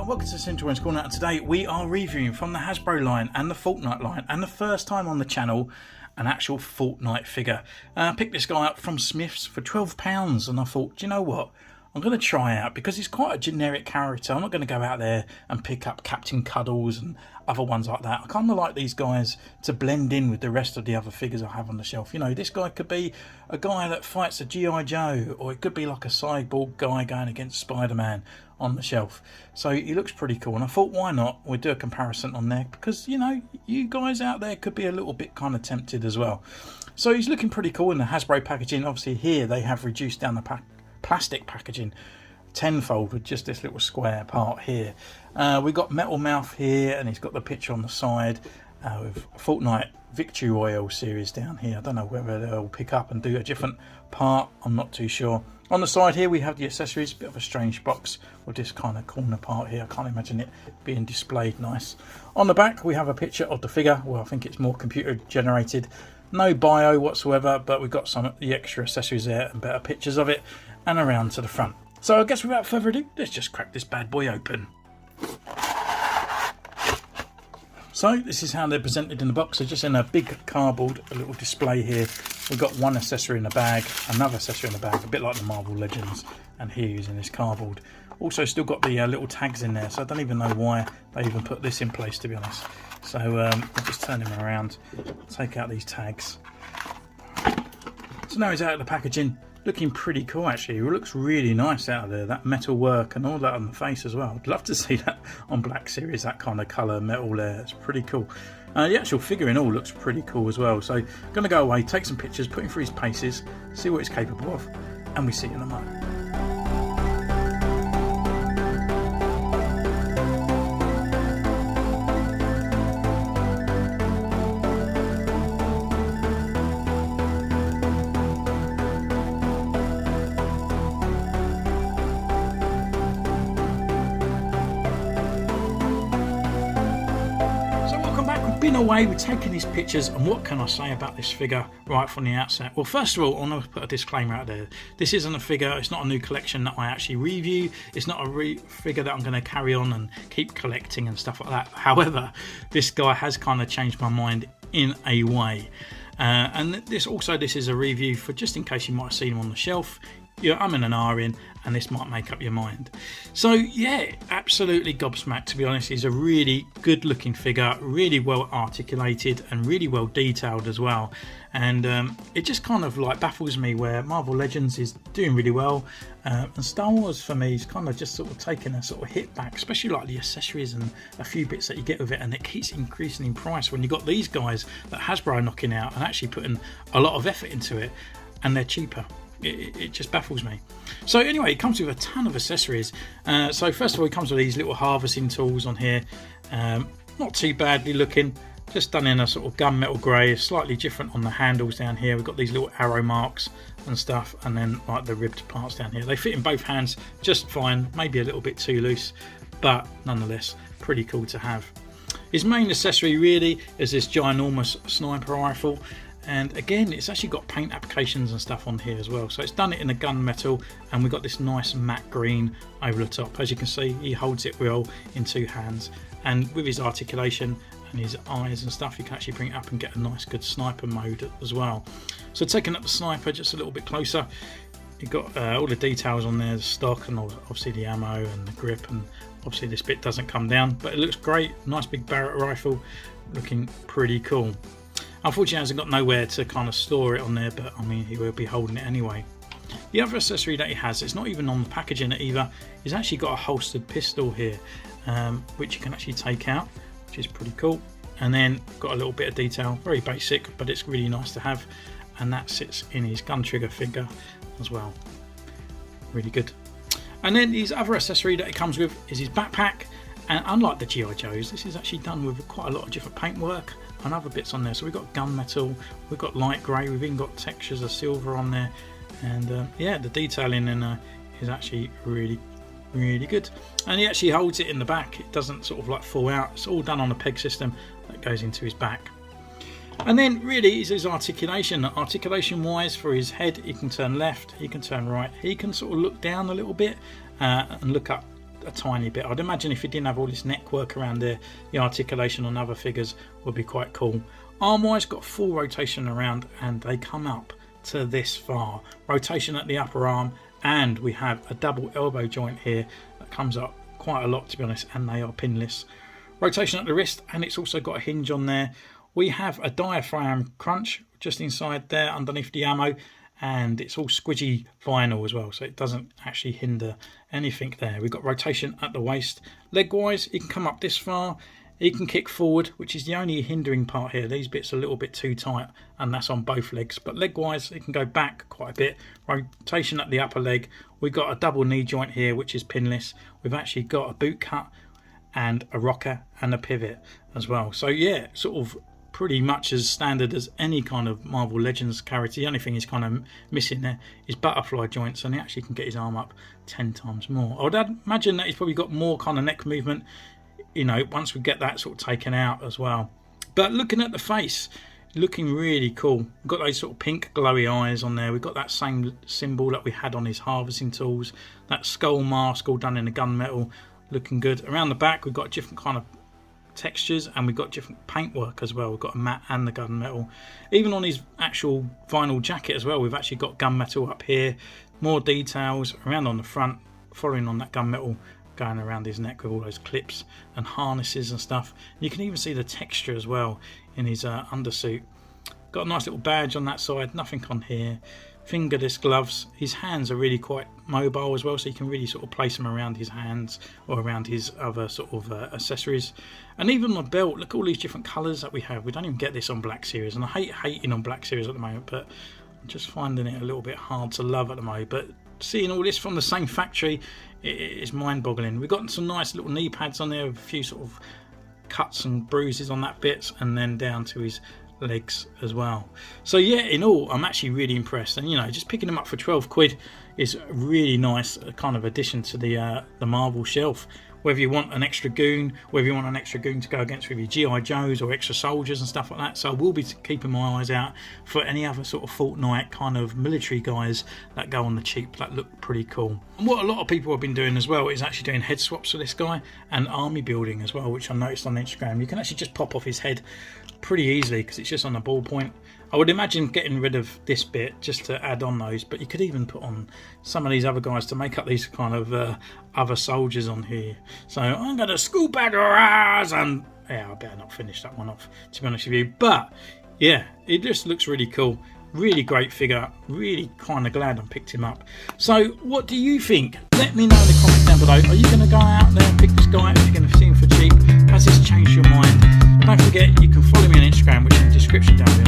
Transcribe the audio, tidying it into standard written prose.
welcome to Centurions Corner, and today we are reviewing from the Hasbro line and the Fortnite line, and the first time on the channel, an actual Fortnite figure. I picked this guy up from Smith's for £12, and I thought, do you know what? I'm going to try out, because he's quite a generic character. I'm not going to go out there and pick up Captain Cuddles and other ones like that. I kind of like these guys to blend in with the rest of the other figures I have on the shelf. You know, this guy could be a guy that fights a G.I. Joe, or it could be like a cyborg guy going against Spider-Man on the shelf. So he looks pretty cool, and I thought, why not? We'll do a comparison on there, because, you know, you guys out there could be a little bit kind of tempted as well. So he's looking pretty cool in the Hasbro packaging. Obviously here they have reduced down the plastic packaging tenfold with just this little square part here. We've got metal mouth here, and he's got the picture on the side with Fortnite Victory Royale series down here. I don't know whether they'll pick up and do a different part, I'm not too sure. On the side here we have the accessories, bit of a strange box with this kind of corner part here. I can't imagine it being displayed nice. On the back we have a picture of the figure. Well, I think it's more computer generated. No bio whatsoever, but we've got some of the extra accessories there and better pictures of it, and around to the front. So I guess without further ado, let's just crack this bad boy open. So this is how they're presented in the box. They're just in a big cardboard, a little display here. We've got one accessory in the bag, another accessory in the bag, a bit like the Marvel Legends, and here using this cardboard. Also still got the little tags in there, so I don't even know why they even put this in place, to be honest. So I'll just turn him around, take out these tags. So now he's out of the packaging, looking pretty cool actually. It looks really nice out of there, that metal work and all that on the face as well. I'd love to see that on Black Series, that kind of colour metal there. It's pretty cool. The actual figure in all looks pretty cool as well. So I'm going to go away, take some pictures, put him through his paces, see what he's capable of, and we see you in a moment. Been away, we're taking these pictures, and what can I say about this figure right from the outset? Well, first of all, I want to put a disclaimer out there. This isn't a figure, it's not a new collection that I actually review. It's not a figure that I'm going to carry on and keep collecting and stuff like that. However, this guy has kind of changed my mind in a way. And this is a review for just in case you might have seen him on the shelf. You're umming and ahhing, and this might make up your mind. So yeah, absolutely gobsmacked, to be honest. He's a really good looking figure, really well articulated and really well detailed as well. And it just kind of like baffles me where Marvel Legends is doing really well, and Star Wars for me is kind of just sort of taking a sort of hit back, especially like the accessories and a few bits that you get with it, and it keeps increasing in price when you've got these guys that Hasbro are knocking out and actually putting a lot of effort into it, and they're cheaper. It just baffles me. So anyway, it comes with a ton of accessories. So first of all, it comes with these little harvesting tools on here. Not too badly looking, just done in a sort of gunmetal grey, slightly different on the handles down here. We've got these little arrow marks and stuff, and then like the ribbed parts down here. They fit in both hands just fine, maybe a little bit too loose, but nonetheless pretty cool to have. His main accessory really is this ginormous sniper rifle. And again, it's actually got paint applications and stuff on here as well. So it's done it in a gunmetal, and we've got this nice matte green over the top. As you can see, he holds it well in two hands. And with his articulation and his eyes and stuff, you can actually bring it up and get a nice good sniper mode as well. So taking up the sniper just a little bit closer, you've got all the details on there, the stock and obviously the ammo and the grip, and obviously this bit doesn't come down, but it looks great. Nice big Barrett rifle, looking pretty cool. Unfortunately, he hasn't got nowhere to kind of store it on there, but I mean, he will be holding it anyway. The other accessory that he has, it's not even on the packaging either, he's actually got a holstered pistol here, which you can actually take out, which is pretty cool. And then got a little bit of detail, very basic, but it's really nice to have, and that sits in his gun trigger figure as well. Really good. And then his other accessory that it comes with is his backpack, and unlike the G.I. Joes, this is actually done with quite a lot of different paintwork and other bits on there. So we've got gunmetal, we've got light grey, we've even got textures of silver on there, and yeah, the detailing in is actually really good. And he actually holds it in the back, it doesn't sort of like fall out. It's all done on a peg system that goes into his back. And then really is his articulation. Articulation wise, for his head, he can turn left, he can turn right, he can sort of look down a little bit and look up a tiny bit. I'd imagine if it didn't have all this neck work around there, the articulation on other figures would be quite cool. Arm wise, got full rotation around, and they come up to this far. Rotation at the upper arm, and we have a double elbow joint here that comes up quite a lot, to be honest, and they are pinless. Rotation at the wrist, and it's also got a hinge on there. We have a diaphragm crunch just inside there underneath the ammo, and it's all squidgy vinyl as well, so it doesn't actually hinder anything there. We've got rotation at the waist. Leg wise, you can come up this far, you can kick forward, which is the only hindering part here. These bits are a little bit too tight, and that's on both legs, but leg wise it can go back quite a bit. Rotation at the upper leg. We've got a double knee joint here, which is pinless. We've actually got a boot cut and a rocker and a pivot as well. So yeah, sort of pretty much as standard as any kind of Marvel Legends character. The only thing he's kind of missing there is butterfly joints, and he actually can get his arm up 10 times more. I would imagine that he's probably got more kind of neck movement, you know, once we get that sort of taken out as well. But looking at the face, looking really cool. We've got those sort of pink glowy eyes on there. We've got that same symbol that we had on his harvesting tools, that skull mask all done in the gunmetal, looking good. Around the back we've got different kind of textures, and we've got different paintwork as well. We've got a matte and the gunmetal. Even on his actual vinyl jacket as well, we've actually got gunmetal up here, more details around on the front, following on that gunmetal going around his neck with all those clips and harnesses and stuff. You can even see the texture as well in his undersuit. Got a nice little badge on that side, nothing on here. Fingerless gloves. His hands are really quite mobile as well, so you can really sort of place them around his hands or around his other sort of accessories. And even the belt, look at all these different colours that we have. We don't even get this on Black Series, and I hate hating on Black Series at the moment, but I'm just finding it a little bit hard to love at the moment. But seeing all this from the same factory, it is mind-boggling. We've got some nice little knee pads on there with a few sort of cuts and bruises on that bits, and then down to his legs as well. So yeah, in all, I'm actually really impressed, and you know, just picking them up for 12 quid is a really nice kind of addition to the Marvel shelf. Whether you want an extra goon, whether you want an extra goon to go against with your G.I. Joes or extra soldiers and stuff like that. So I will be keeping my eyes out for any other sort of Fortnite kind of military guys that go on the cheap that look pretty cool. And what a lot of people have been doing as well is actually doing head swaps for this guy and army building as well, which I noticed on Instagram. You can actually just pop off his head pretty easily because it's just on a ballpoint. I would imagine getting rid of this bit just to add on those, but you could even put on some of these other guys to make up these kind of other soldiers on here. So I'm going to scoop out your ass, and yeah, I better not finish that one off, to be honest with you. But yeah, it just looks really cool. Really great figure. Really kind of glad I picked him up. So what do you think? Let me know in the comments down below. Are you going to go out there and pick this guy up if you're going to see him for cheap? Has this changed your mind? Don't forget, you can follow me on Instagram, which is in the description down below.